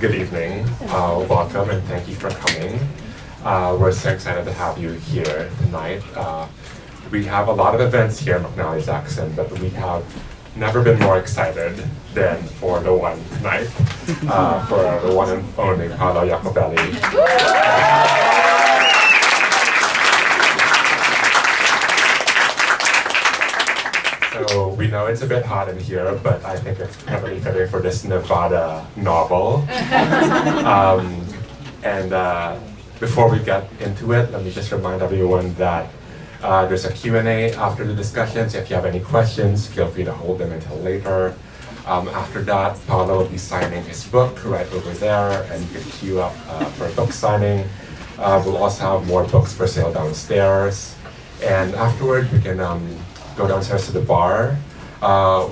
good evening. Welcome and thank you for coming. We're so excited to have you here tonight. We have a lot of events here at McNally Jackson, but we have never been more excited than for the one tonight, for the one and only Paolo Iacovelli. So we know it's a bit hot in here, but I think it's heavily fitting for this Nevada novel. Before we get into it, let me just remind everyone that there's a Q&A after the discussions. If you have any questions, feel free to hold them until later. After that, Paolo will be signing his book right over there, and you can queue up for a book signing. We'll also have more books for sale downstairs. And afterward, we can go downstairs to the bar,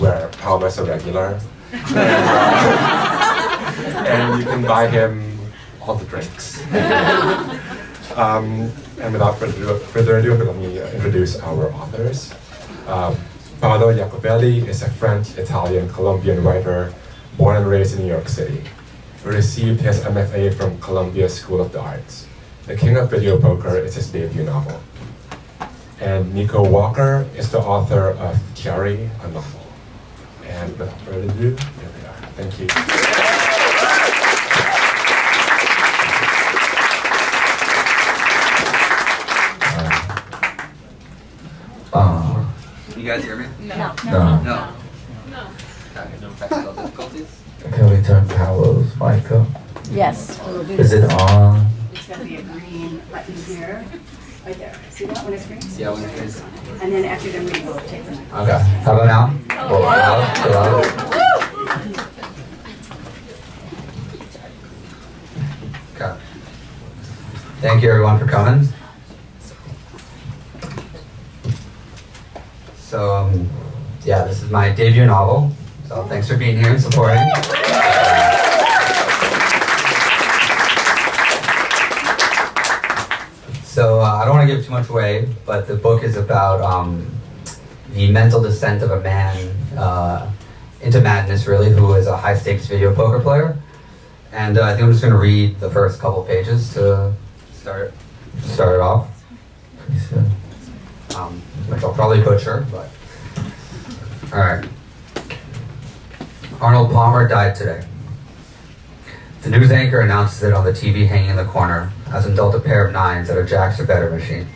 where Paolo is a regular. And you can buy him all the drinks. And without further ado, let me introduce our authors. Paolo Iacovelli is a French, Italian, Colombian writer born and raised in New York City. He received his MFA from Columbia School of the Arts. The King of Video Poker is his debut novel. And Nico Walker is the author of Cherry, a novel. And without further ado, here we are. Thank you. You guys hear me? No. No. Okay, no technical difficulties? Can we turn Paolo's mic up? Yes, we'll do Is this. it on? It's going to be a green button here, right there. See that when it's green? Yeah, when it is. And then after the read, we'll take them. Okay. How about now? Hello? Okay. Thank you everyone for coming. So, yeah, this is my debut novel. So thanks for being here and supporting. So I don't want to give too much away, but the book is about the mental descent of a man into madness, really, who is a high-stakes video poker player. And I think I'm just going to read the first couple pages to start it off. Which I'll probably butcher, but... Alright. Arnold Palmer died today. The news anchor announces it on the TV hanging in the corner, as him dealt a pair of nines at a jacks or better machine.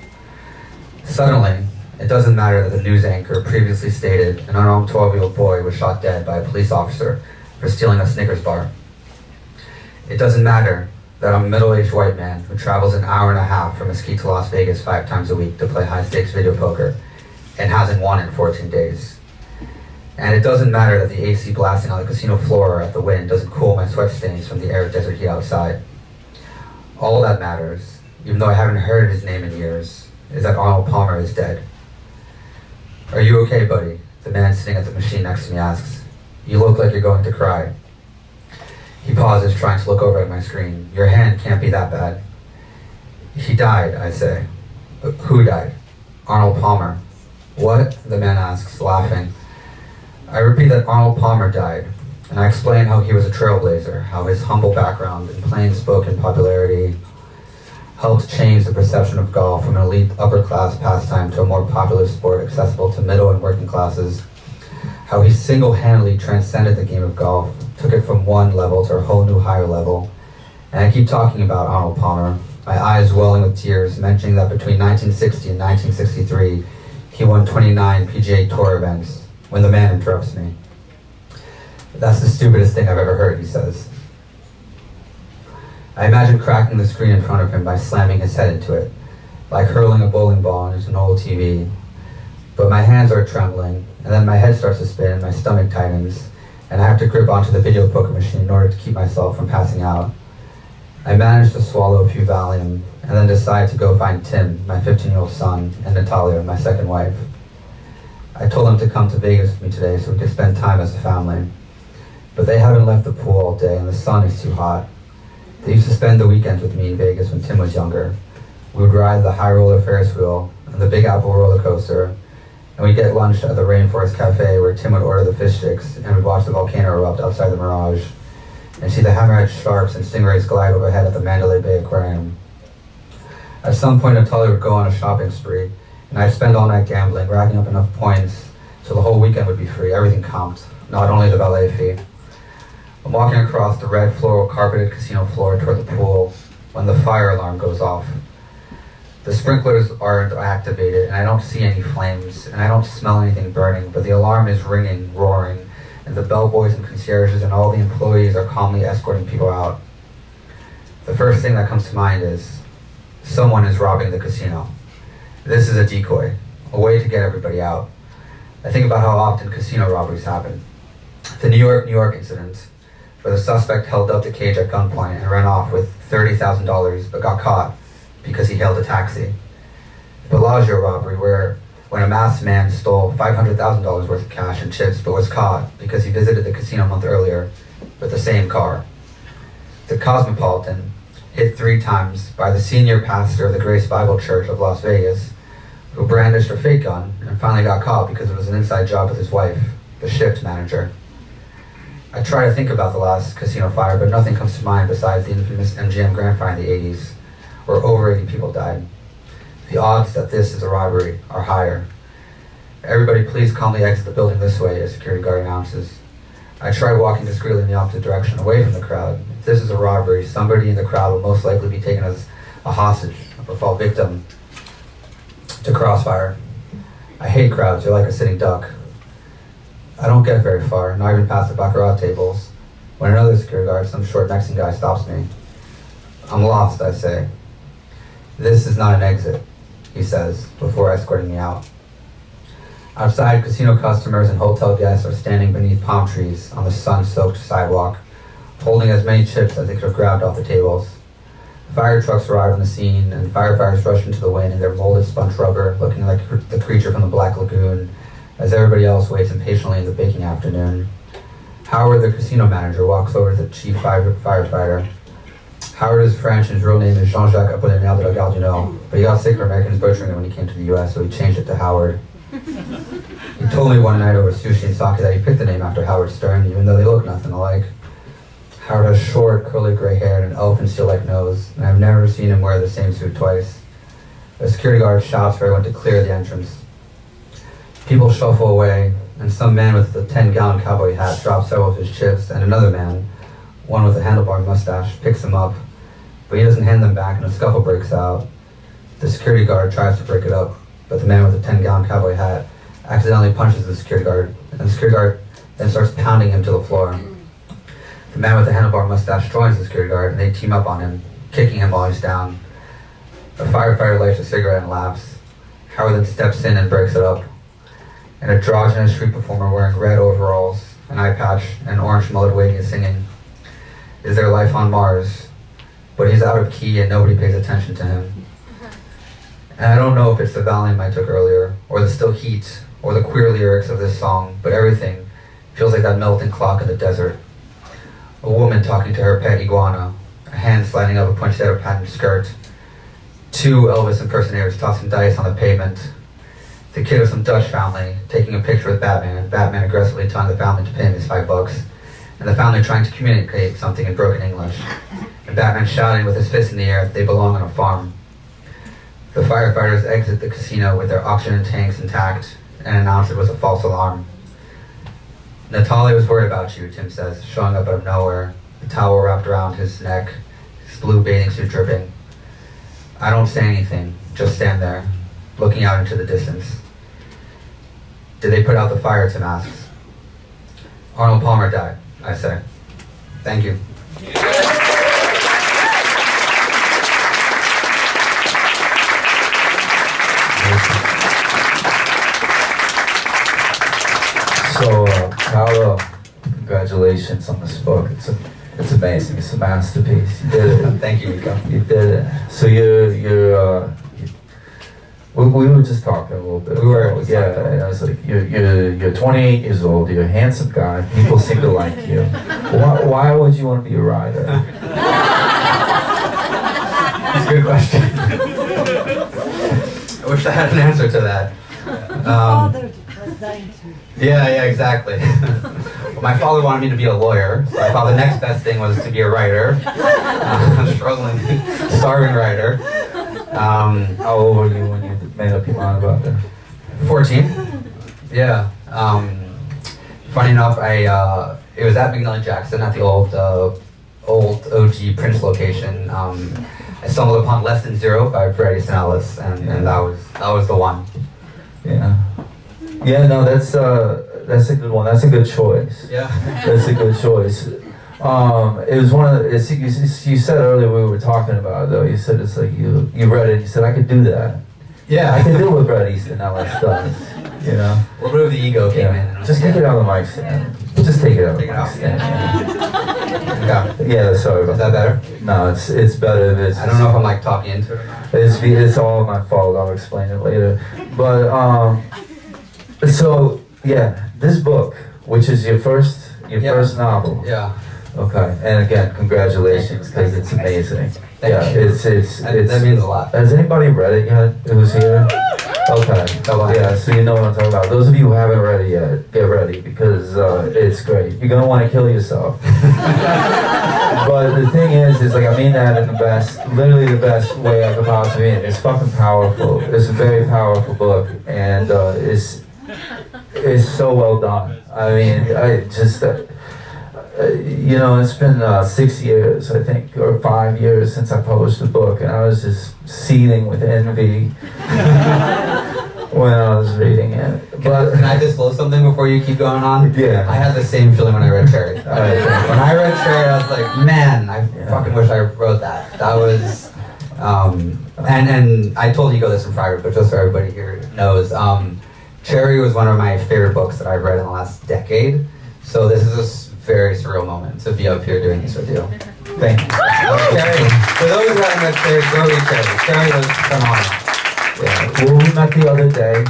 Suddenly, it doesn't matter that the news anchor previously stated an unarmed 12-year-old boy was shot dead by a police officer for stealing a Snickers bar. It doesn't matter that I'm a middle-aged white man who travels an hour and a half from Mesquite to Las Vegas 5 times a week to play high-stakes video poker and hasn't won in 14 days. And it doesn't matter that the AC blasting on the casino floor or at the wind doesn't cool my sweat stains from the arid desert heat outside. All that matters, even though I haven't heard his name in years, is that Arnold Palmer is dead. "Are you okay, buddy?" the man sitting at the machine next to me asks. "You look like you're going to cry." He pauses, trying to look over at my screen. "Your hand can't be that bad." "He died," I say. "Who died?" "Arnold Palmer." "What?" the man asks, laughing. I repeat that Arnold Palmer died, and I explain how he was a trailblazer, how his humble background and plain-spoken popularity helped change the perception of golf from an elite upper-class pastime to a more popular sport accessible to middle and working classes, how he single-handedly transcended the game of golf, took it from one level to a whole new higher level. And I keep talking about Arnold Palmer, my eyes welling with tears, mentioning that between 1960 and 1963, he won 29 PGA Tour events, when the man interrupts me. "That's the stupidest thing I've ever heard," he says. I imagine cracking the screen in front of him by slamming his head into it, like hurling a bowling ball into an old TV. But my hands are trembling, and then my head starts to spin and my stomach tightens, and I have to grip onto the video poker machine in order to keep myself from passing out. I manage to swallow a few Valium, and then decide to go find Tim, my 15-year-old son, and Natalia, my second wife. I told them to come to Vegas with me today so we could spend time as a family. But they haven't left the pool all day and the sun is too hot. They used to spend the weekends with me in Vegas when Tim was younger. We would ride the high roller Ferris wheel and the Big Apple roller coaster, and we'd get lunch at the Rainforest Cafe where Tim would order the fish sticks and we'd watch the volcano erupt outside the Mirage. and see the hammerhead sharks and stingrays glide overhead at the Mandalay Bay Aquarium. At some point, Natalia would go on a shopping spree, and I'd spend all night gambling, racking up enough points so the whole weekend would be free, everything comped, not only the valet fee. I'm walking across the red floral carpeted casino floor toward the pool when the fire alarm goes off. The sprinklers aren't activated, and I don't see any flames, and I don't smell anything burning, but the alarm is ringing, roaring, and the bellboys and concierges and all the employees are calmly escorting people out. The first thing that comes to mind is, someone is robbing the casino. This is a decoy, a way to get everybody out. I think about how often casino robberies happen. The New York incident, where the suspect held up the cage at gunpoint and ran off with $30,000 but got caught because he hailed a taxi. The Bellagio robbery, where when a masked man stole $500,000 worth of cash and chips but was caught because he visited the casino a month earlier with the same car. The Cosmopolitan, hit 3 times by the senior pastor of the Grace Bible Church of Las Vegas, who brandished a fake gun and finally got caught because it was an inside job with his wife, the shift manager. I try to think about the last casino fire, but nothing comes to mind besides the infamous MGM Grand Fire in the 80s, where over 80 people died. The odds that this is a robbery are higher. Everybody please calmly exit the building this way, a security guard announces. I try walking discreetly in the opposite direction, away from the crowd. If this is a robbery, somebody in the crowd will most likely be taken as a hostage or fall victim to crossfire. I hate crowds, they're like a sitting duck. I don't get very far, not even past the baccarat tables, when another security guard, some short Mexican guy, stops me. I'm lost, I say. This is not an exit, he says, before escorting me out. Outside, casino customers and hotel guests are standing beneath palm trees on the sun-soaked sidewalk, holding as many chips as they could have grabbed off the tables. Fire trucks arrive on the scene, and firefighters rush into the wind in their molded sponge rubber, looking like the creature from the Black Lagoon, as everybody else waits impatiently in the baking afternoon. Howard, the casino manager, walks over to the chief firefighter. Howard is French, and his real name is Jean-Jacques Apollinaire de la Gardinot, but he got sick of Americans butchering it when he came to the U.S., so he changed it to Howard. He told me one night over sushi and sake that he picked the name after Howard Stern, even though they look nothing alike. Howard has short, curly gray hair and an elfin steel-like nose, and I've never seen him wear the same suit twice. The security guard shouts for everyone to clear the entrance. People shuffle away, and some man with a 10-gallon cowboy hat drops several of his chips, and another man, one with a handlebar mustache, picks them up, but he doesn't hand them back, and a scuffle breaks out. The security guard tries to break it up, but the man with the 10-gallon cowboy hat accidentally punches the security guard, and the security guard then starts pounding him to the floor. The man with the handlebar mustache joins the security guard, and they team up on him, kicking him while he's down. The firefighter lights a cigarette and laughs. Howard then steps in and breaks it up. An androgynous street performer wearing red overalls, an eye patch, and an orange mullet waiting is singing, "Is there life on Mars?" But he's out of key and nobody pays attention to him. And I don't know if it's the Valium I took earlier, or the still heat, or the queer lyrics of this song, but everything feels like that melting clock in the desert. A woman talking to her pet iguana, a hand sliding up a poinsettia patterned skirt, 2 Elvis impersonators tossing dice on the pavement, the kid of some Dutch family taking a picture with Batman, and Batman aggressively telling the family to pay him his $5, and the family trying to communicate something in broken English, and Batman shouting with his fist in the air that they belong on a farm. The firefighters exit the casino with their oxygen tanks intact and announce it was a false alarm. "Natalia was worried about you," Tim says, showing up out of nowhere, a towel wrapped around his neck, his blue bathing suit dripping. I don't say anything, just stand there, looking out into the distance. "Did they put out the fire?" Tim asks. "Arnold Palmer died," I say. "Thank you." So, Paolo, congratulations on this book. It's amazing. It's a masterpiece. You did it. Thank you, Nico. You did it. So we were just talking a little bit. We were. And I was like, you're 28 years old. You're a handsome guy. People seem to like you. Why would you want to be a writer? That's a good question. I wish I had an answer to that. Father was dying too. Yeah, exactly. my father wanted me to be a lawyer, so I thought the next best thing was to be a writer. A struggling, starving writer. How old were you when you made up your mind about that? 14. Yeah. Funny enough, it was at McNally Jackson at the old OG Prince location. I stumbled upon Less Than Zero by Bret Easton Ellis, and that was the one. Yeah. Yeah, no, that's a good one. That's a good choice. Yeah. That's a good choice. It was one of the, you said earlier we were talking about it though. You said it's like you read it. You said I could do that. Yeah. I could do what Bret Easton Ellis does. You know. A little bit of the ego came in. Just take it out of the mic stand. Just take it out of the Take it mic out. stand. Okay. Yeah, sorry about Is that better? No, it's better if it's. I don't know if I'm like talking into it or not. It's all my fault. I'll explain it later. But so yeah, this book, which is your first novel. Yeah. Okay, and again, congratulations because it's amazing. Thank Yeah, you. That means a lot. Has anybody read it yet? Who's here? Okay. Yeah, so you know what I'm talking about. Those of you who haven't read it yet, get ready because it's great. You're gonna want to kill yourself. But the thing is like I mean that in the best, literally the best way I could possibly mean it. It's fucking powerful. It's a very powerful book, and it's so well done. I mean, I just. You know, it's been 6 years, I think, or 5 years since I published the book, and I was just seething with envy when I was reading it. But Can I disclose something before you keep going on? Yeah. I had the same feeling when I read Cherry. When I read Cherry, I was like, man, I fucking wish I wrote that. That was, and I told Nico this in private, but just so everybody here knows, Cherry was one of my favorite books that I've read in the last decade. So this is a very surreal moment to be up here doing this with you. thank you. Cherry, for those who haven't met Cherry, go read Cherry. Cherry was phenomenal. Yeah. Well, we met the other day.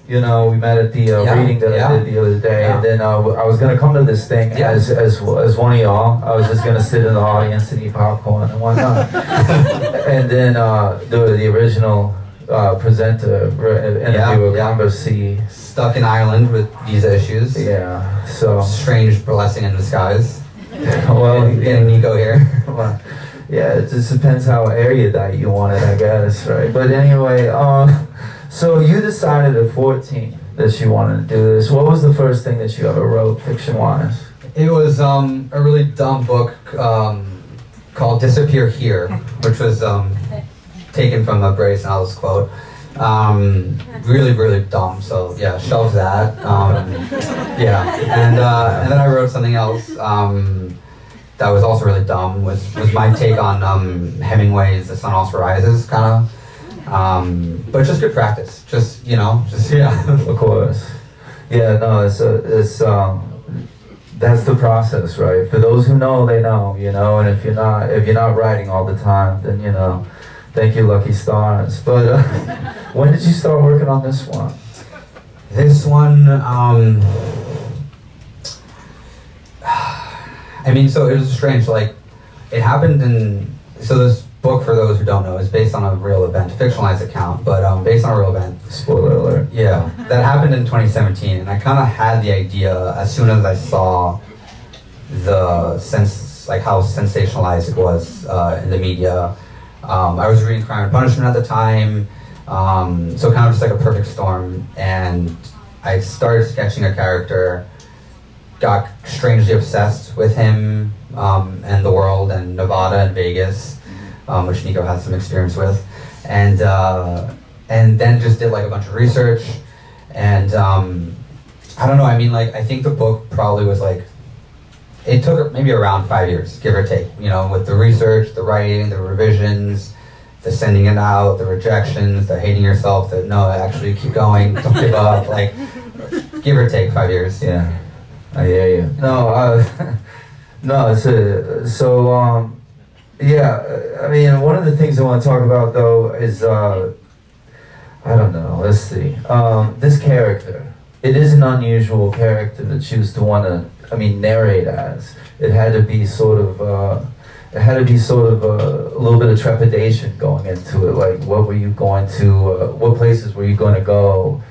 You know, we met at the reading that I did the other day, and then I was gonna come to this thing as one of y'all. I was just gonna sit in the audience and eat popcorn and whatnot. And then the original presenter, interviewer, Conversy. Stuck in Ireland with visa issues. Yeah, so. Strange blessing in disguise. Well, Getting Nico here. Well, yeah, it just depends how erudite you want it, I guess, right? But anyway, so you decided at 14 that you wanted to do this. What was the first thing that you ever wrote, fiction-wise? It was a really dumb book called Disappear Here, which was taken from a Bret Easton Ellis quote. Really, really dumb. So yeah, shelve that. Yeah, and then I wrote something else that was also really dumb. Was my take on Hemingway's The Sun Also Rises, kind of. But just good practice. Just yeah. Of course. Yeah, no, it's that's the process, right? For those who know, they know, you know. And if you're not writing all the time, then you know. Thank you, lucky stars. But when did you start working on this one? This one, I mean, so it was strange. Like, it happened so this book, for those who don't know, is based on a real event, fictionalized account, but based on a real event. Spoiler alert. Yeah, that happened in 2017, and I kind of had the idea as soon as I saw the sense, like how sensationalized it was in the media. I was reading Crime and Punishment at the time, so kind of just like a perfect storm, and I started sketching a character, got strangely obsessed with him and the world and Nevada and Vegas, which Nico has some experience with, and then just did like a bunch of research, and I don't know, I mean, like, I think the book probably was like, it took maybe around 5 years, give or take, you know, with the research, the writing, the revisions, the sending it out, the rejections, the hating yourself, the no, actually keep going, don't give up, like, give or take 5 years. Yeah, I hear you. No, no, yeah, I mean, one of the things I want to talk about, though, is, I don't know, let's see, this character. It is an unusual character to choose to want to, narrate as. It had to be sort of a little bit of trepidation going into it. Like, what were you going to, what places were you going to go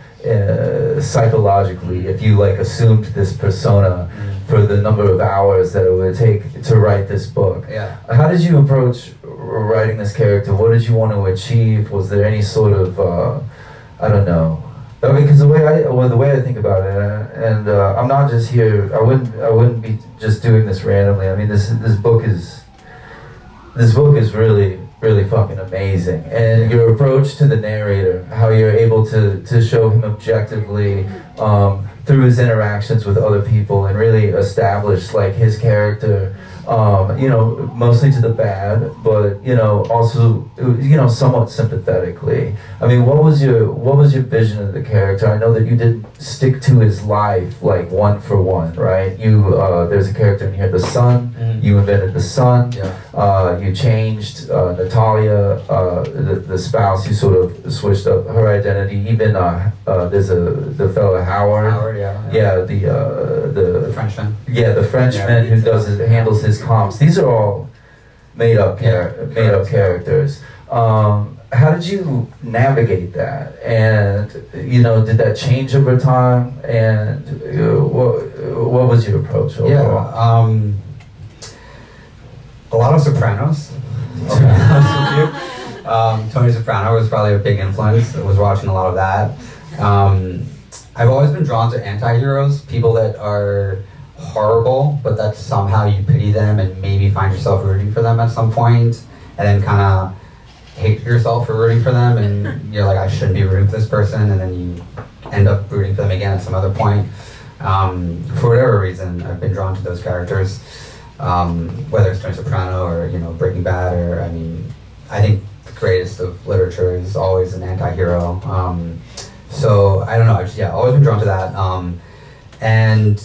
psychologically if you like assumed this persona for the number of hours that it would take to write this book. Yeah. How did you approach writing this character? What did you want to achieve? Was there any sort of, I don't know. I mean, because the way I think about it, and I'm not just here. I wouldn't be just doing this randomly. I mean, this book is really fucking amazing. And your approach to the narrator, how you're able to show him objectively through his interactions with other people, and really establish like his character. Mostly to the bad, but also somewhat sympathetically. I mean, what was your vision of the character? I know that you didn't stick to his life like one for one, right? You there's a character in here, the son. Mm-hmm. You invented the son. Yeah. You changed Natalia, the spouse. You sort of switched up her identity. Even there's the fellow Howard. Howard, yeah. Yeah, the Frenchman. Yeah, the Frenchman who handles his comps. These are all made up characters. How did you navigate that? And did that change over time? And what was your approach overall? Yeah, a lot of Sopranos. Tony Soprano was probably a big influence. I was watching a lot of that. I've always been drawn to anti-heroes, people that are horrible, but that somehow you pity them and maybe find yourself rooting for them at some point, and then kind of hate yourself for rooting for them, and you're like, I shouldn't be rooting for this person, and then you end up rooting for them again at some other point. For whatever reason, I've been drawn to those characters, whether it's Tony Soprano or Breaking Bad, or I think the greatest of literature is always an anti-hero. So I don't know, I've always been drawn to that, and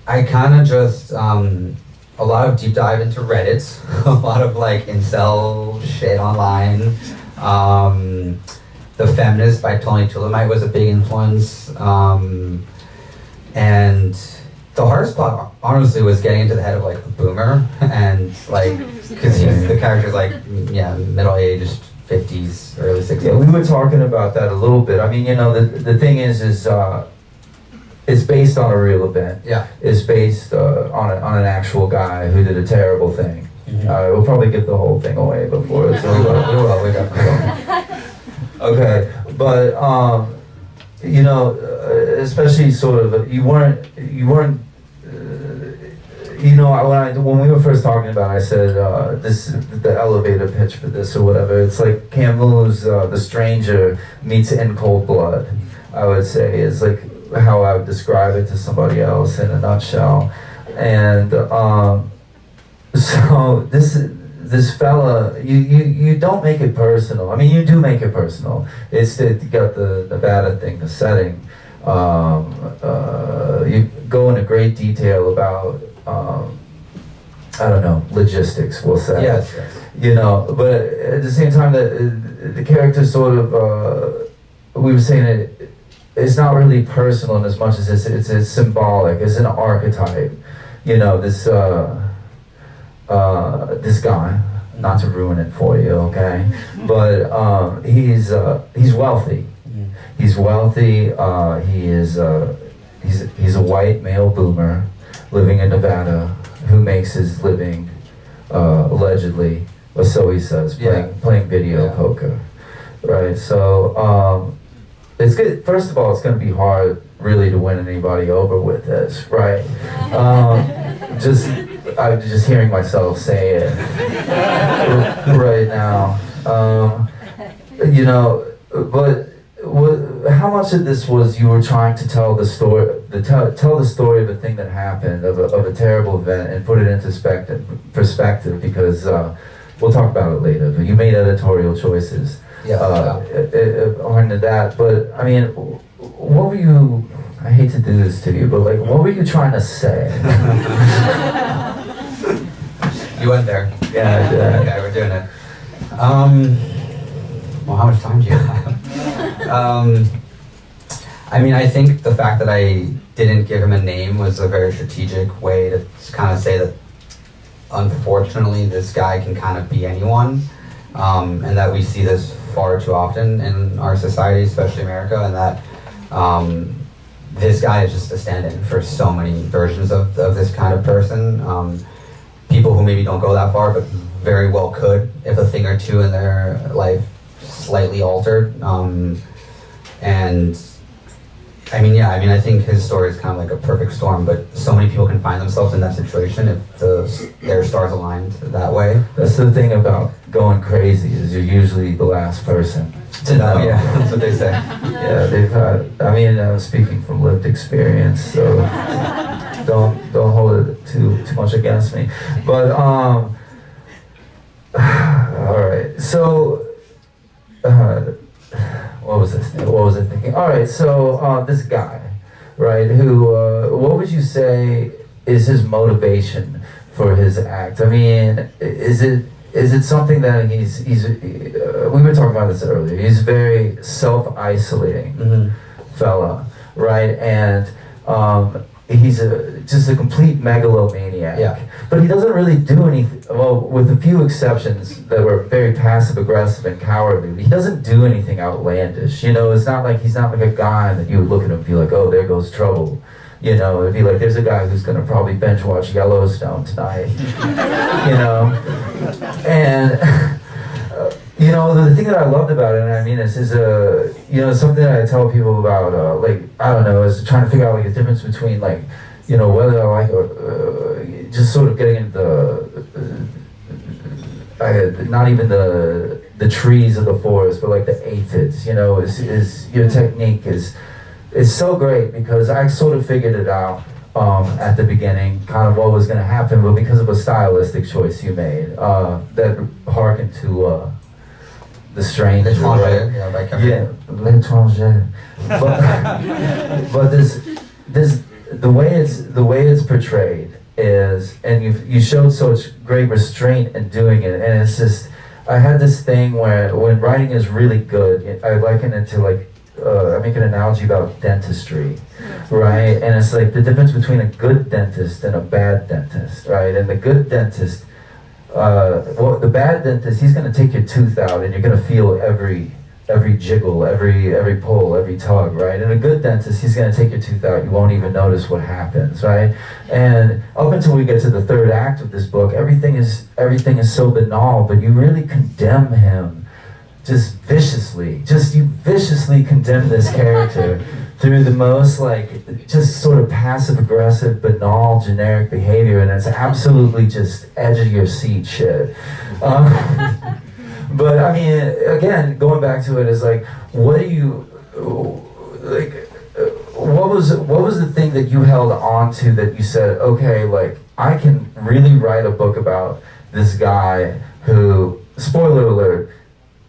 I kind of just, a lot of deep dive into Reddit, a lot of like incel shit online. The Feminist by Tony Tulamite was a big influence. And the hardest part, honestly, was getting into the head of like a boomer, and like, because the character's like, middle-aged, 50s, early 60s. Yeah, we were talking about that a little bit. I mean, the thing is it's based on a real event. Yeah. It's based on an actual guy who did a terrible thing. Mm-hmm. We'll probably give the whole thing away before it's over. We definitely will. Okay, but especially sort of you weren't. When we were first talking about it, I said the elevator pitch for this or whatever. It's like Camus' The Stranger meets In Cold Blood. I would say is like how I would describe it to somebody else in a nutshell. And so this fella, you don't make it personal. I mean, you do make it personal. It's that you got the Nevada thing, the setting. You go into great detail about I don't know, logistics, we'll say. Yes. But at the same time, the character sort of we were saying it's not really personal in as much as it's symbolic. It's an archetype. This guy. Not to ruin it for you, okay? But he's wealthy. He's wealthy. He's a white male boomer living in Nevada who makes his living allegedly, or so he says, playing video poker, right? So it's good. First of all, it's going to be hard, really, to win anybody over with this, right? I'm just hearing myself say it right now. But how much of this was you were trying to tell the story, tell the story of a thing that happened, of a terrible event, and put it into perspective? Because we'll talk about it later. But you made editorial choices on to that. But I mean, what were you? I hate to do this to you, but like, what were you trying to say? You went there. Yeah, I did. Okay, we're doing it. Well, how much time do you have? I think the fact that I didn't give him a name was a very strategic way to kind of say that, unfortunately, this guy can kind of be anyone, and that we see this far too often in our society, especially America, and that this guy is just a stand-in for so many versions of this kind of person. People who maybe don't go that far, but very well could, if a thing or two in their life slightly altered. And I mean, I think his story is kind of like a perfect storm, but so many people can find themselves in that situation if their stars aligned that way. That's the thing about going crazy, is you're usually the last person To know, yeah, that's what they say. Yeah, they've had, I mean, speaking from lived experience, so don't hold it too much against me. But, all right, so, what was I thinking? All right, so this guy, right, who, what would you say is his motivation for his act? I mean, is it something that he's we were talking about this earlier, he's very self-isolating fella, right? And he's just a complete megalomaniac. Yeah. But he doesn't really do anything, well, with a few exceptions that were very passive-aggressive and cowardly, he doesn't do anything outlandish. You know, he's not like a guy that you would look at him and be like, oh, there goes trouble. You know, it'd be like, there's a guy who's gonna probably binge watch Yellowstone tonight. You know? And, you know, the thing that I loved about it, and I mean this, is, you know, something that I tell people about, like, I don't know, is trying to figure out, like, the difference between, like, you know, whether I like, just sort of getting into not even the trees of the forest, but like the aphids, you know, is your technique is so great, because I sort of figured it out at the beginning, kind of what was going to happen, but because of a stylistic choice you made that harkened to The Strange. L'étranger, yeah, by Kevin. Yeah, L'étranger. But this the way it's portrayed is, and you showed such great restraint in doing it, and it's just, I had this thing where when writing is really good, I liken it to like, I make an analogy about dentistry, right? And it's like the difference between a good dentist and a bad dentist, right? And the good dentist, well, the bad dentist, he's gonna take your tooth out and you're gonna feel every jiggle, every pull, every tug, right? And a good dentist, he's gonna take your tooth out, you won't even notice what happens, right? And up until we get to the third act of this book, everything is so banal, but you really condemn him just viciously. You viciously condemn this character through the most, like, just sort of passive-aggressive, banal, generic behavior, and it's absolutely just edge-of-your-seat shit. But I mean, again, going back to it, is like, what was the thing that you held on to that you said, okay, like, I can really write a book about this guy who, spoiler alert,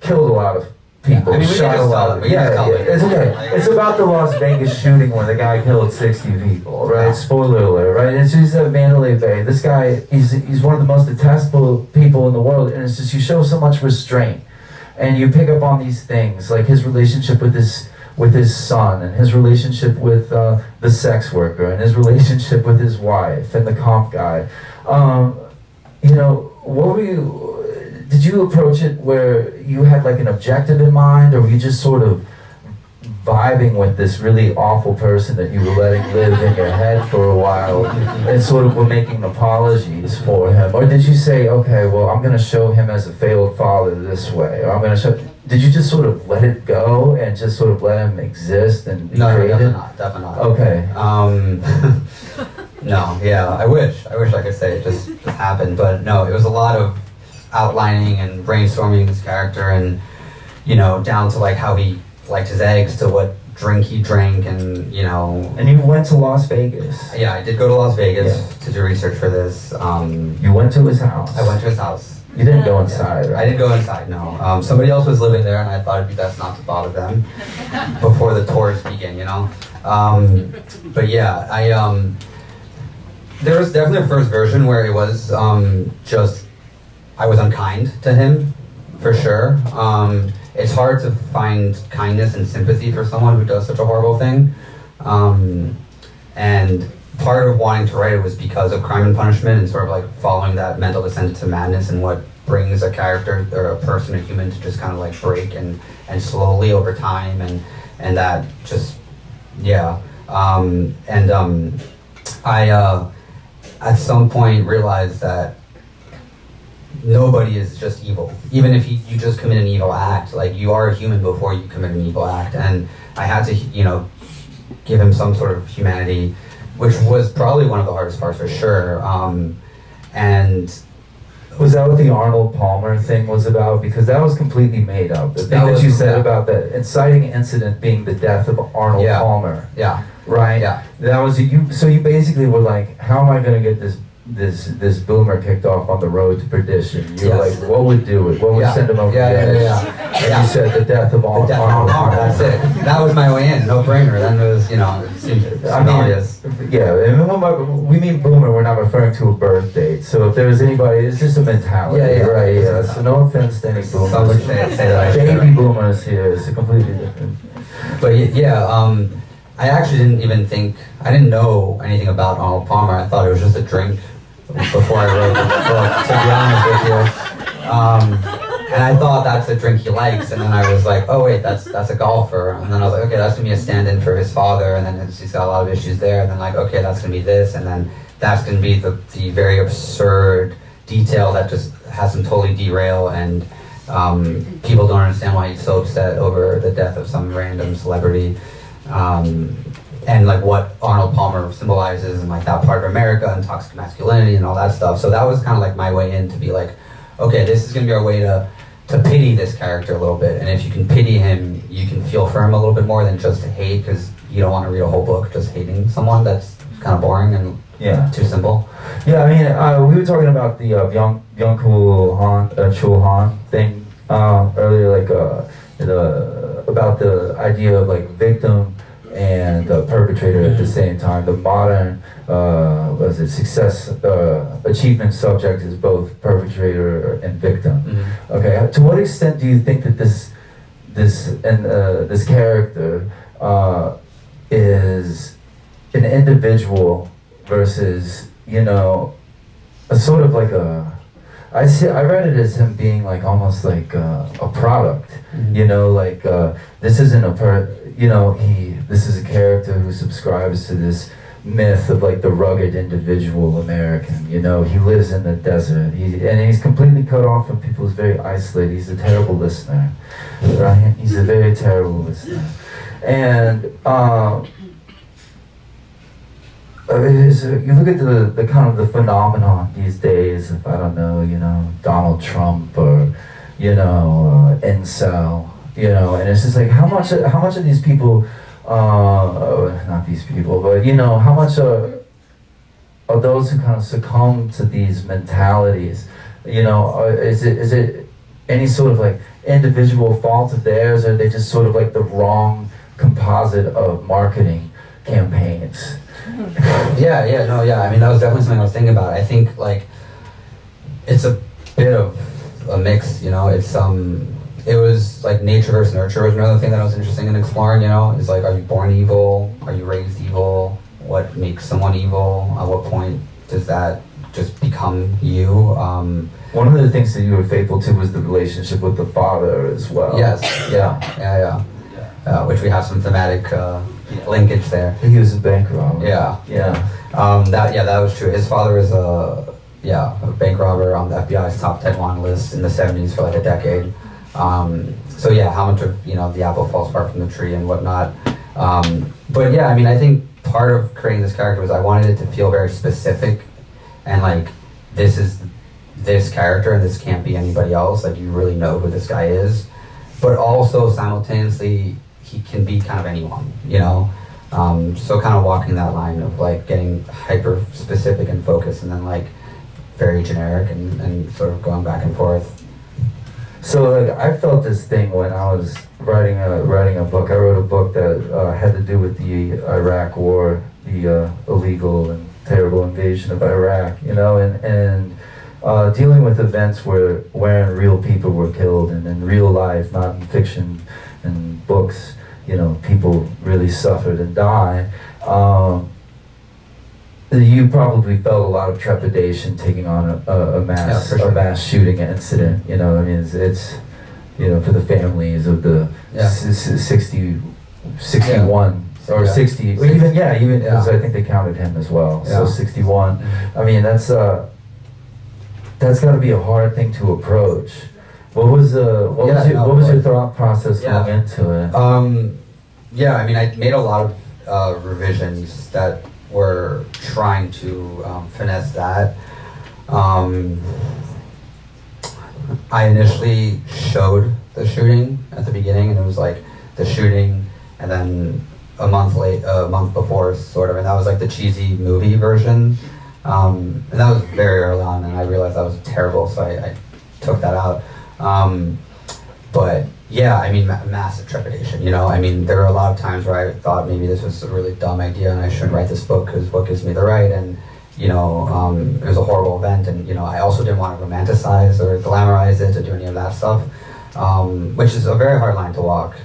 killed a lot of people, I mean, shot a lot of, it's okay. It's about the Las Vegas shooting when the guy killed 60 people, right? Spoiler alert, right? It's just at Mandalay Bay. This guy, he's one of the most detestable people in the world, and it's just, you show so much restraint, and you pick up on these things, like his relationship with his son, and his relationship with the sex worker, and his relationship with his wife, and the comp guy. You know, did you approach it where you had like an objective in mind, or were you just sort of vibing with this really awful person that you were letting live in your head for a while, and sort of were making apologies for him? Or did you say, okay, well, I'm going to show him as a failed father this way, or I'm going to show... Did you just sort of let it go and just sort of let him exist and be created? No, definitely not. Okay. No, yeah, I wish I could say it just happened, but no, it was a lot of outlining and brainstorming this character, and, you know, down to like how he liked his eggs, to what drink he drank, and, you know. And you went to Las Vegas. Yeah, I did go to Las Vegas to do research for this. You went to his house. I went to his house. You didn't go inside, right? I didn't go inside, no. Somebody else was living there, and I thought it'd be best not to bother them before the tours begin, you know. But yeah, there was definitely a first version where it was just, I was unkind to him, for sure. It's hard to find kindness and sympathy for someone who does such a horrible thing. And part of wanting to write it was because of Crime and Punishment, and sort of like following that mental descent into madness, and what brings a character or a person, a human, to just kind of like break and slowly over time, and that just, yeah. I at some point realized that nobody is just evil. Even if you just commit an evil act, like you are a human before you commit an evil act. And I had to, give him some sort of humanity, which was probably one of the hardest parts for sure. And was that what the Arnold Palmer thing was about? Because that was completely made up. The thing that you said about the inciting incident being the death of Arnold Palmer. Yeah. Right? Yeah. That was you. So you basically were like, how am I going to get this boomer kicked off on the road to perdition? You were like, what would do it? What would send him over the edge? And you said the death of Arnold Palmer. That's it. That was my way in. No brainer. Then it was, it seemed obvious. Yeah, and when we mean boomer, we're not referring to a birth date. So if there's anybody, it's just a mentality, right? Yeah. So no offense to any boomers. Some would say that. Baby boomers here is completely different. But I actually I didn't know anything about Arnold Palmer. I thought it was just a drink before I wrote the book, to be honest with you. And I thought that's a drink he likes, and then I was like, oh wait, that's a golfer. And then I was like, okay, that's gonna be a stand-in for his father, and then he's got a lot of issues there, and then like, okay, that's gonna be this, and then that's gonna be the very absurd detail that just has him totally derail, and people don't understand why he's so upset over the death of some random celebrity. And like what Arnold Palmer symbolizes and like that part of America and toxic masculinity and all that stuff. So that was kind of like my way in to be like, okay, this is gonna be our way to pity this character a little bit. And if you can pity him, you can feel for him a little bit more than just to hate, because you don't want to read a whole book just hating someone. That's kind of boring and too simple. Yeah, I mean, we were talking about the Chul Han thing earlier, like about the idea of like victim and perpetrator at the same time. The modern achievement subject is both perpetrator and victim. Mm-hmm. Okay, to what extent do you think that this character is an individual versus a sort of like I read it as him being like almost like a product, Mm-hmm. This isn't this is a character who subscribes to this myth of like the rugged individual American. He lives in the desert. He's completely cut off from people. He's very isolated. He's a terrible listener, right? He's a very terrible listener, and you look at the kind of the phenomenon these days of, I don't know, Donald Trump or, incel, and it's just like how much of these people, not these people, but how much are those who kind of succumb to these mentalities, is it any sort of like individual fault of theirs, or are they just sort of like the wrong composite of marketing campaigns? I mean, that was definitely something I was thinking about. I think like it's a bit of a mix, it was like nature versus nurture was another thing that I was interested in exploring, is like, are you born evil? Are you raised evil? What makes someone evil? At what point does that just become you? One of the things that you were faithful to was the relationship with the father as well. Yes, which we have some thematic linkage there. He was a bank robber. That was true. His father was a bank robber on the FBI's top 10 wanted list in the 70s for like a decade. How much of the apple falls far from the tree and whatnot. I mean, I think part of creating this character was I wanted it to feel very specific, and like this is this character and this can't be anybody else. Like you really know who this guy is, but also simultaneously he can be kind of anyone, so kind of walking that line of like getting hyper specific and focused, and then like very generic and sort of going back and forth. So like I felt this thing when I was writing a book. I wrote a book that had to do with the Iraq War, the illegal and terrible invasion of Iraq, and dealing with events wherein real people were killed, and in real life, not in fiction and books, people really suffered and died. You probably felt a lot of trepidation taking on a mass shooting incident. I mean, it's for the families of the 61 or Yeah. 60, or even because Yeah. I think they counted him as well. So Yeah. 61. I mean, that's got to be a hard thing to approach. What was your thought process going into it? Yeah, I mean, I made a lot of revisions that were trying to finesse that. I initially showed the shooting at the beginning, and it was like the shooting, and then a month before, sort of, and that was like the cheesy movie version. And that was very early on, and I realized that was terrible, so I took that out. But yeah, I mean, massive trepidation, you know? I mean, there were a lot of times where I thought maybe this was a really dumb idea and I shouldn't write this book because what gives me the right? And, you know, it was a horrible event, and, you know, I also didn't want to romanticize or glamorize it or do any of that stuff, which is a very hard line to walk.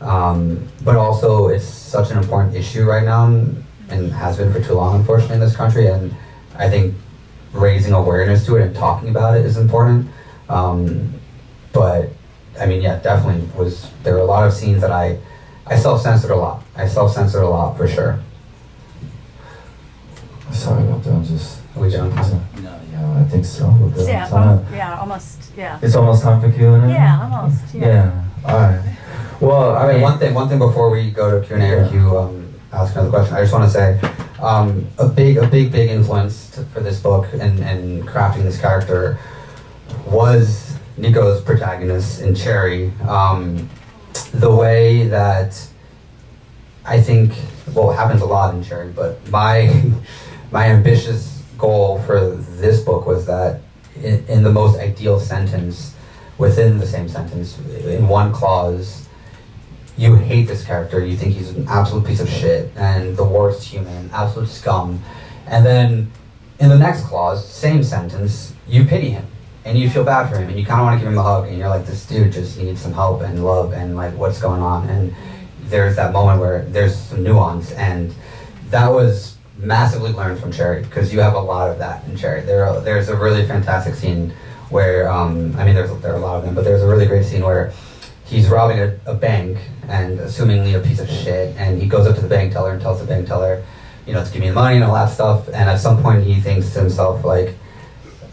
But also, it's such an important issue right now, and has been for too long, unfortunately, in this country, and I think raising awareness to it and talking about it is important. But I mean, yeah, definitely there were a lot of scenes that I self-censored a lot. I self-censored a lot, for sure. Sorry about that. I'm just. Are we done? Yeah, I think so. We're good on time. Almost, yeah. It's almost time for Q&A? Yeah, almost, yeah. Yeah, alright. Well, I mean... One thing before we go to Q&A or you ask another question, I just want to say, a big influence for this book and crafting this character was Nico's protagonist in Cherry. The way that I think, well, it happens a lot in Cherry, but my ambitious goal for this book was that in the most ideal sentence, within the same sentence, in one clause, you hate this character, you think he's an absolute piece of shit and the worst human, absolute scum. And then in the next clause, same sentence, you pity him and you feel bad for him and you kind of want to give him a hug and you're like, this dude just needs some help and love and like what's going on. And there's that moment where there's some nuance, and that was massively learned from Cherry, because you have a lot of that in Cherry. There's a really fantastic scene where, I mean, there are a lot of them, but there's a really great scene where he's robbing a bank and assumingly a piece of shit, and he goes up to the bank teller and tells the bank teller, you know, to give me the money and all that stuff, and at some point he thinks to himself, like,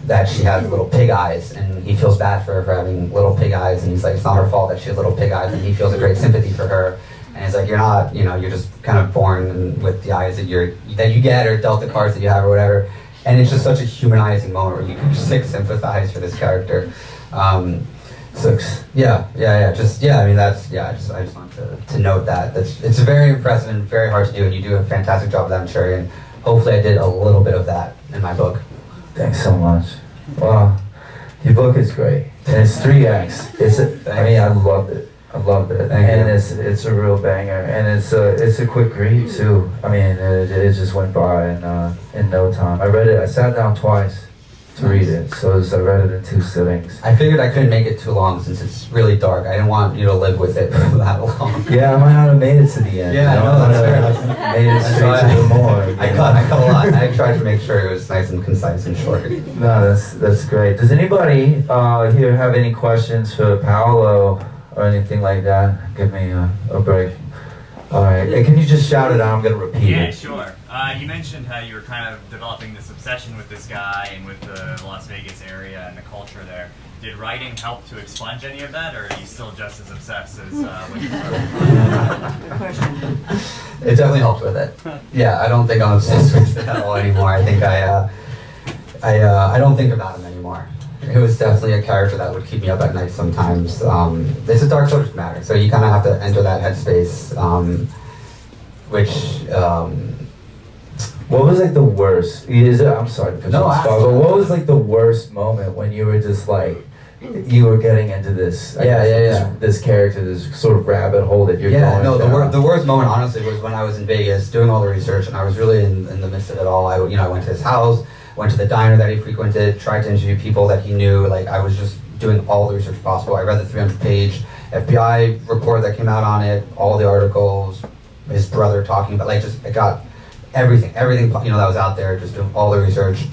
that she has little pig eyes, and he feels bad for her for having little pig eyes, and he's like, it's not her fault that she has little pig eyes, and he feels a great sympathy for her, and he's like, you're not, you know, you're just kind of born with the eyes that you get, or dealt the cards that you have, or whatever, and it's just such a humanizing moment where you can just like sympathize for this character. I mean, I just wanted to note that. It's very impressive and very hard to do, and you do a fantastic job of that in Cherry, and hopefully I did a little bit of that in my book. Thanks so much. Wow, your book is great, and it's 3 acts. I loved it. And it's a real banger, and it's a quick read too. I mean, it just went by in no time. I sat down twice to read it, so I read it in 2 sittings. I figured I couldn't make it too long since it's really dark. I didn't want you to live with it for that long. Yeah, I might not have made it to the end. Yeah, you know? no, that's fair enough. Made it straight to the morgue. I cut a lot. I tried to make sure it was nice and concise and short. No, that's great. Does anybody here have any questions for Paolo or anything like that? Give me a break. All right. Hey, can you just shout it out? I'm going to repeat Yeah, it. sure. You mentioned how you were kind of developing this obsession with this guy and with the Las Vegas area and the culture there. Did writing help to expunge any of that, or are you still just as obsessed as when you started? It definitely helped with it. Yeah, I don't think I'm obsessed with it at all anymore. I think I don't think about him anymore. It was definitely a character that would keep me up at night sometimes. It's a dark subject matter, so you kind of have to enter that headspace, What was like the worst? I'm sorry to put you on the spot, but what was like the worst moment when you were just like, you were getting into this, this character, this sort of rabbit hole that you're going down? The worst moment, honestly, was when I was in Vegas doing all the research, and I was really in the midst of it all. I went to his house, went to the diner that he frequented, tried to interview people that he knew. Like, I was just doing all the research possible. I read the 300-page FBI report that came out on it, all the articles, his brother talking about, I got everything, that was out there, just doing all the research.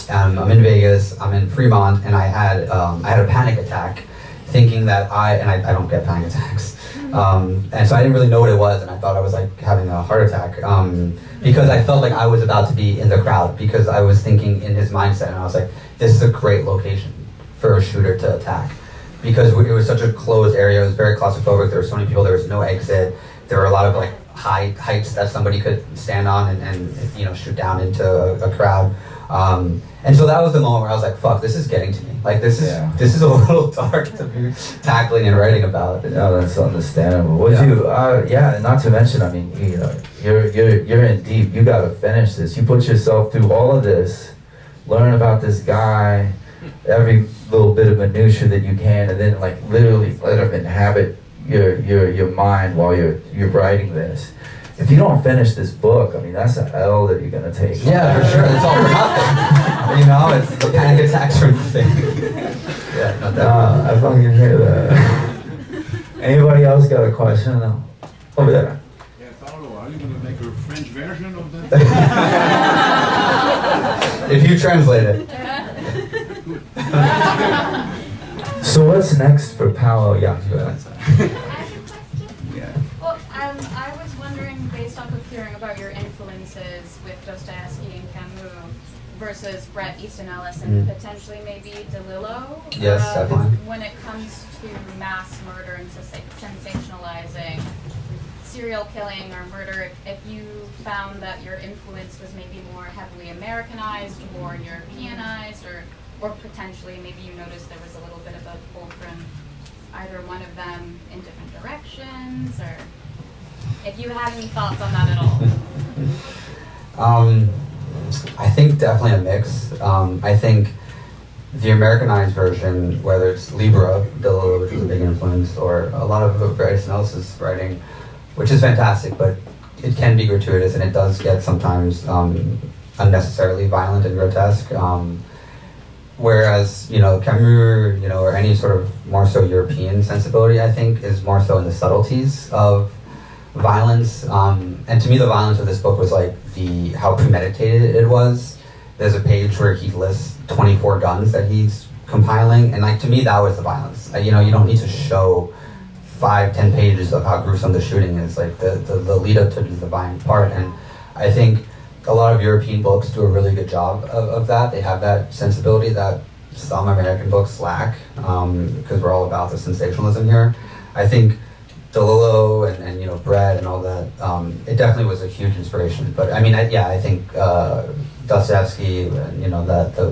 I'm in Vegas, I'm in Fremont, and I had a panic attack, thinking that I don't get panic attacks, And so I didn't really know what it was, and I thought I was like having a heart attack because I felt like I was about to be in the crowd, because I was thinking in his mindset, and I was like, this is a great location for a shooter to attack, because it was such a closed area. It was very claustrophobic. There were so many people. There was no exit. There were a lot of like high heights that somebody could stand on and you know, shoot down into a crowd. And so that was the moment where I was like, fuck, this is getting to me. Like, this is a little dark to be tackling and writing about. No, that's understandable. Would you, yeah, not to mention, I mean, you know, you're in deep. You gotta finish this. You put yourself through all of this, learn about this guy, every little bit of minutia that you can, and then like literally let him inhabit your mind while you're writing this. If you don't finish this book, I mean, that's an L that you're gonna take. Yeah, for sure. It's all for nothing. You know, it's the panic attacks from the thing. Yeah, no, definitely. I fucking hear that. Anybody else got a question? No. Over there. Yeah, Paolo, are you going to make a French version of that? If you translate it. So what's next for Paolo Iacovelli? I have a question. Well, I was wondering, based off of hearing about your influences with Dostoevsky and Camus versus Bret Easton Ellis and potentially maybe DeLillo, Yes, definitely. when it comes to mass murder and sensationalizing serial killing or murder, if you found that your influence was maybe more heavily Americanized or Europeanized, or potentially maybe you noticed there was a little bit of a pull from either one of them in different directions, or if you had any thoughts on that at all. I think definitely a mix. I think the Americanized version, whether it's Libra, DeLillo, which was a big influence, or a lot of Bret Easton Ellis's writing, which is fantastic, but it can be gratuitous and it does get sometimes unnecessarily violent and grotesque. Whereas, you know, Camus, you know, or any sort of more so European sensibility, I think, is more so in the subtleties of violence. And to me, the violence of this book was like how premeditated it was. There's a page where he lists 24 guns that he's compiling, and like to me, that was the violence. You know, you don't need to show 5-10 pages of how gruesome the shooting is. Like the lead up to the violent part, and I think a lot of European books do a really good job of that. They have that sensibility that some American books lack, because we're all about the sensationalism here. I think DeLillo and you know, Bret and all that, it definitely was a huge inspiration. But I mean, I think Dostoevsky, you know,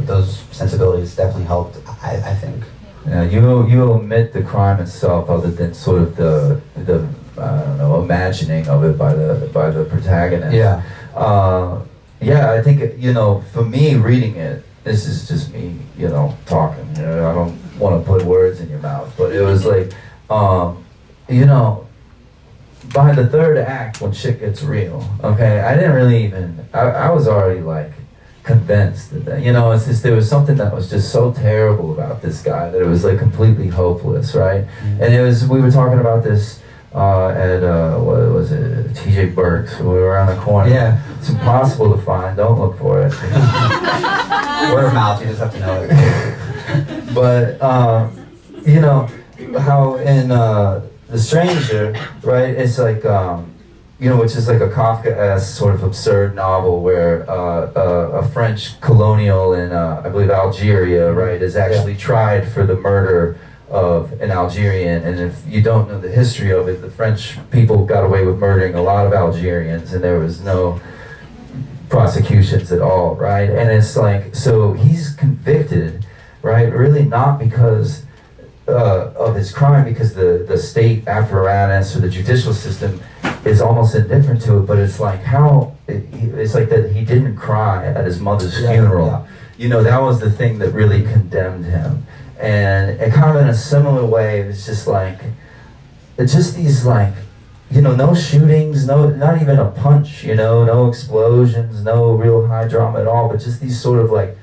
those sensibilities definitely helped. I think. Yeah, you omit the crime itself, other than sort of the I don't know, imagining of it by the protagonist. Yeah. Yeah, I think, you know, for me reading it, this is just me, you know, talking. You know, I don't want to put words in your mouth, but it was like, you know, by the third act, when shit gets real, okay, I didn't really even, I was already like convinced that, you know, it's just, there was something that was just so terrible about this guy that it was like completely hopeless, right? And it was, we were talking about this at what was it, TJ Burke's. We were around the corner. Yeah. It's impossible to find. Don't look for it. Word of mouth. You just have to know it. But you know how in The Stranger, right? It's like you know, which is like a Kafka-esque sort of absurd novel where a French colonial in I believe Algeria, right, is actually tried for the murder of an Algerian, and if you don't know the history of it, the French people got away with murdering a lot of Algerians, and there was no prosecutions at all, right? And it's like, so he's convicted, right? Really not because of his crime, because the state apparatus or the judicial system is almost indifferent to it, but it's like it's like that he didn't cry at his mother's funeral. Yeah. You know, that was the thing that really condemned him. And it kind of in a similar way, it's just like, it's just these like, you know, no shootings, not even a punch, you know, no explosions, no real high drama at all, but just these sort of like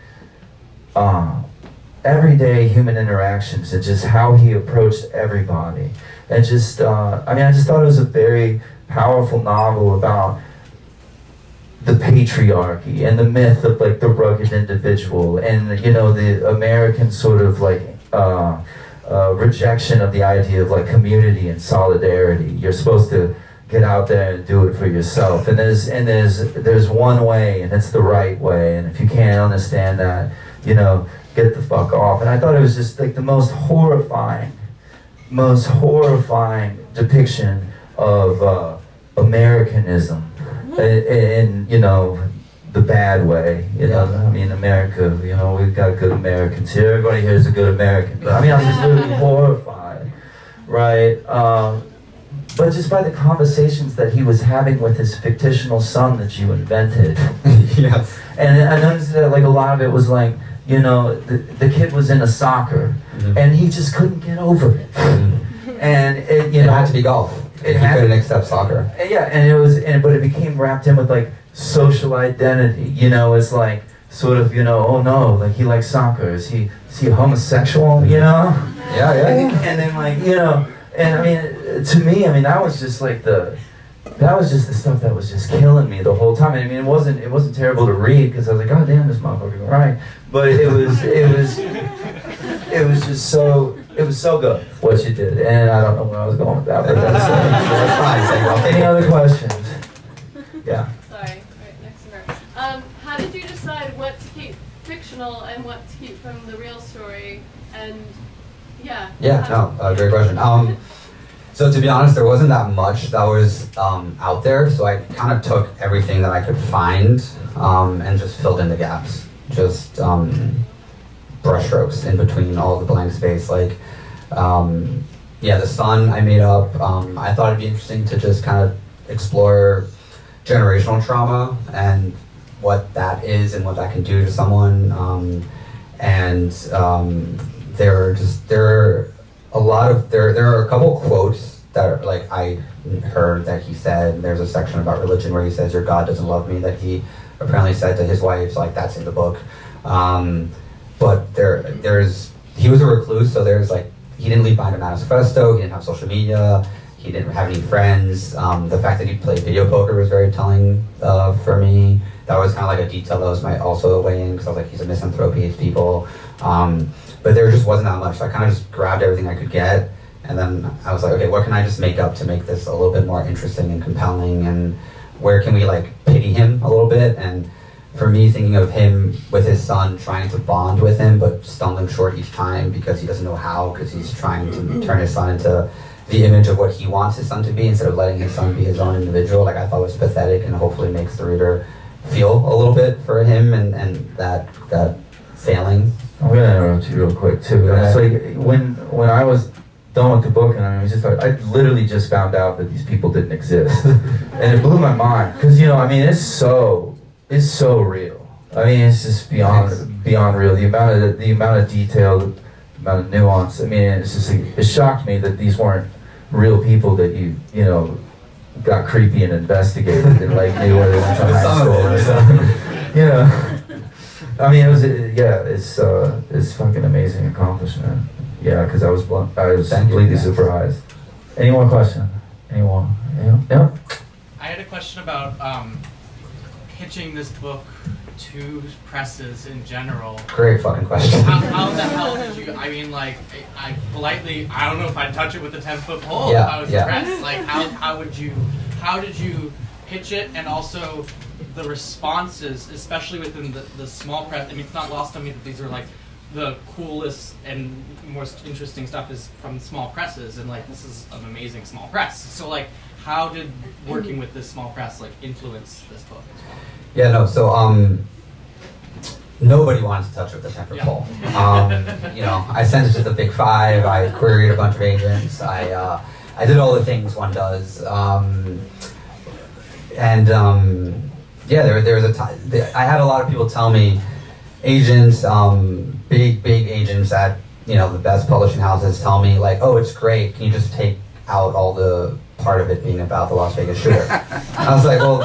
everyday human interactions and just how he approached everybody. And just, I mean, I just thought it was a very powerful novel about the patriarchy and the myth of like the rugged individual and, you know, the American sort of like rejection of the idea of like community and solidarity. You're supposed to get out there and do it for yourself. And there's one way, and it's the right way. And if you can't understand that, you know, get the fuck off. And I thought it was just like the most horrifying depiction of Americanism, in you know, the bad way. You know, I mean, America. You know, we've got good Americans here. Everybody here is a good American. But I mean, I was just literally horrified, right? But just by the conversations that he was having with his fictional son that you invented. Yes. And I noticed that like a lot of it was like, you know, the kid was into soccer, and he just couldn't get over it. And it, you know, it had to be golf. He couldn't accept soccer. Yeah, and it was, but it became wrapped in with like social identity. You know, it's like sort of, you know, oh no, like he likes soccer. Is he homosexual? You know? Yeah. And then like, you know, and I mean, to me, I mean, that was just the stuff that was just killing me the whole time. I mean, it wasn't terrible to read because I was like, God damn, this motherfucker, right? But it was just so. It was so good what you did, and I don't know where I was going with that, but that's fine. Any other questions? Yeah. Sorry, right next to her. How did you decide what to keep fictional and what to keep from the real story? And great question. So to be honest, there wasn't that much that was out there, so I kind of took everything that I could find and just filled in the gaps. Just brushstrokes in between all the blank space. Like, the son I made up. I thought it'd be interesting to just kind of explore generational trauma and what that is and what that can do to someone. There are a couple quotes that are like I heard that he said. There's a section about religion where he says, "Your God doesn't love me," that he apparently said to his wife. Like, that's in the book. But he was a recluse, so there's like, he didn't leave behind a manifesto, he didn't have social media, he didn't have any friends. The fact that he played video poker was very telling for me. That was kind of like a detail that was also weigh in, because I was like, he's a misanthrope, he hates people. But there just wasn't that much, so I kind of just grabbed everything I could get, and then I was like, okay, what can I just make up to make this a little bit more interesting and compelling, and where can we like pity him a little bit? And for me, thinking of him with his son, trying to bond with him, but stumbling short each time because he doesn't know how, because he's trying to turn his son into the image of what he wants his son to be instead of letting his son be his own individual, like I thought was pathetic, and hopefully makes the reader feel a little bit for him and that failing. I'm gonna interrupt you real quick too. It's like when I was done with the book, and I mean, I literally just found out that these people didn't exist, and it blew my mind because, you know, I mean, it's so real. I mean, it's just beyond real. The amount of detail, the amount of nuance. I mean, it's just like, it shocked me that these weren't real people that you know got creepy and investigated and like knew where they went to high school or something. You know. I mean, it's fucking amazing accomplishment. Yeah, because I was completely surprised. Any more question? Anyone? Yeah. I had a question about pitching this book to presses in general. Great fucking question. How the hell did you? I mean, like, I politely, I don't know if I'd touch it with a 10-foot pole. Yeah, if I was a press. Like, how did you pitch it, and also the responses, especially within the small press? I mean, it's not lost on me that these are like the coolest and most interesting stuff is from small presses, and like this is an amazing small press. So like, how did working with this small press like influence this book as well? Yeah, no. So nobody wanted to touch it with a 10-foot pole. You know, I sent it to the Big Five. I queried a bunch of agents. I did all the things one does. There was a time. I had a lot of people tell me, agents, big agents at, you know, the best publishing houses tell me like, oh, it's great. Can you just take out all the part of it being about the Las Vegas shooter? I was like, well,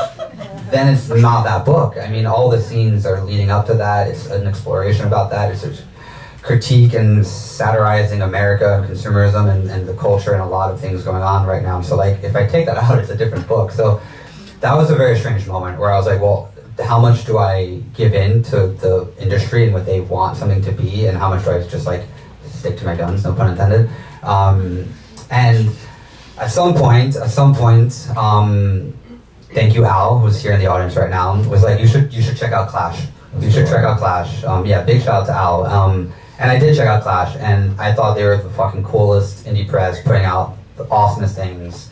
then it's not that book. I mean, all the scenes are leading up to that. It's an exploration about that. It's a critique and satirizing America and consumerism and the culture and a lot of things going on right now. So like, if I take that out, it's a different book. So that was a very strange moment where I was like, well, how much do I give in to the industry and what they want something to be, and how much do I just like stick to my guns, no pun intended. And at some point, thank you, Al, who's here in the audience right now, was like, you should check out Clash. You should check out Clash. Yeah, big shout out to Al. And I did check out Clash, and I thought they were the fucking coolest indie press, putting out the awesomest things.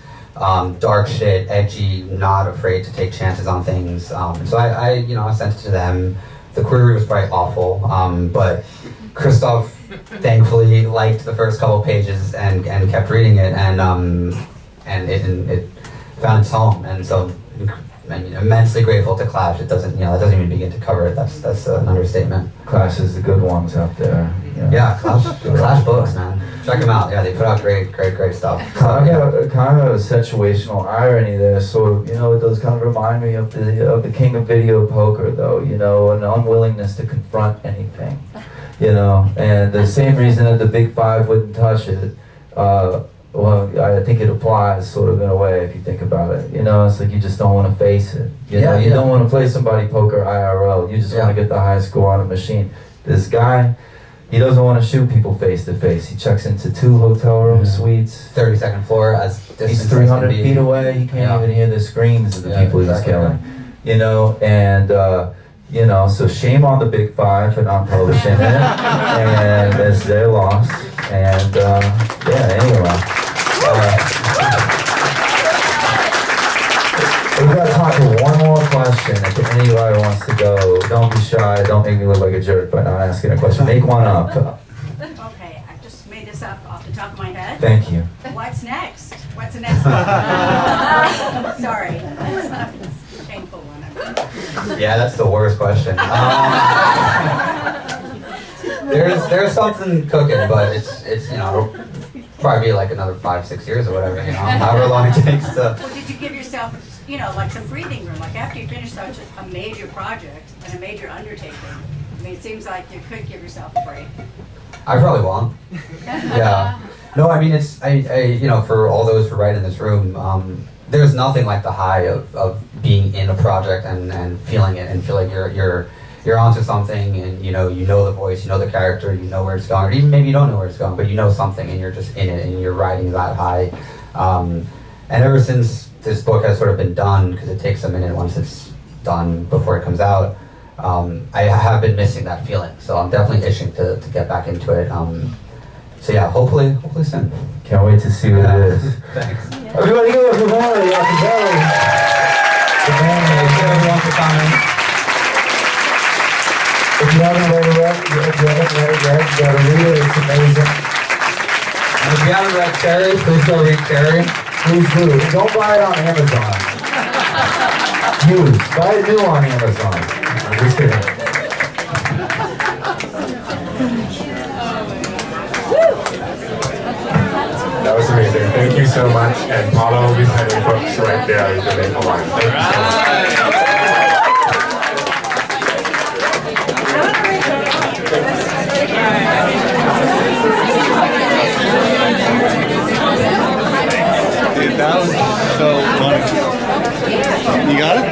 Dark shit, edgy, not afraid to take chances on things. So I sent it to them. The query was probably awful, but Christoph thankfully liked the first couple pages and kept reading it, and it found its home. And so I'm immensely grateful to Clash. It doesn't even begin to cover it. That's an understatement. Clash is the good ones out there. Yeah, Clash books, man. Check them out. Yeah, they put out great stuff. Kind of a situational irony there, sort of. It does kind of remind me of the king of video poker, though. An unwillingness to confront anything. And the same reason that the Big Five wouldn't touch it. Well, I think it applies sort of in a way if you think about it. It's like you just don't want to face it. You don't want to play somebody poker IRL. You just want to get the highest score on a machine. This guy, he doesn't want to shoot people face to face. He checks into 2 hotel room suites. 32nd floor, as he's 300 feet away. He can't even hear the screams of the people he's killing. So shame on the Big Five for not publishing it, and it's their loss. And anyway. We've got time for one more question. If anybody wants to go, don't be shy. Don't make me look like a jerk by not asking a question. Make one up. Okay, I just made this up off the top of my head. Thank you. What's next? What's the next one? Sorry, that's a painful one. Yeah, that's the worst question. There's something cooking, but it's it'll probably be like another 5-6 years or whatever, however long it takes to. Well, did you give yourself, like some breathing room, like after you finish such a major project and a major undertaking? I mean, it seems like you could give yourself a break. I probably won't. Yeah. No, I mean for all those who write in this room, there's nothing like the high of being in a project and feeling it and feel like you're onto something, and you know the voice, the character, you know where it's going, or even maybe you don't know where it's going, but you know something and you're just in it and you're riding that high. And ever since this book has sort of been done, because it takes a minute once it's done before it comes out, I have been missing that feeling, so I'm definitely itching to get back into it. So yeah, hopefully soon. Can't wait to see what it is. Thanks. Everybody give us a Paolo Iacovelli. Thank you everyone for coming. If you haven't read it yet, you gotta read it. It's amazing. And if you haven't read Cherry, please go read Cherry. Please do. Don't buy it on Amazon. Used. Buy it new on Amazon. I'm just kidding. That was amazing. Thank you so much. And Paolo will be signing books right there in the main line. Thank you so much. Dude, that was so funny. You got it?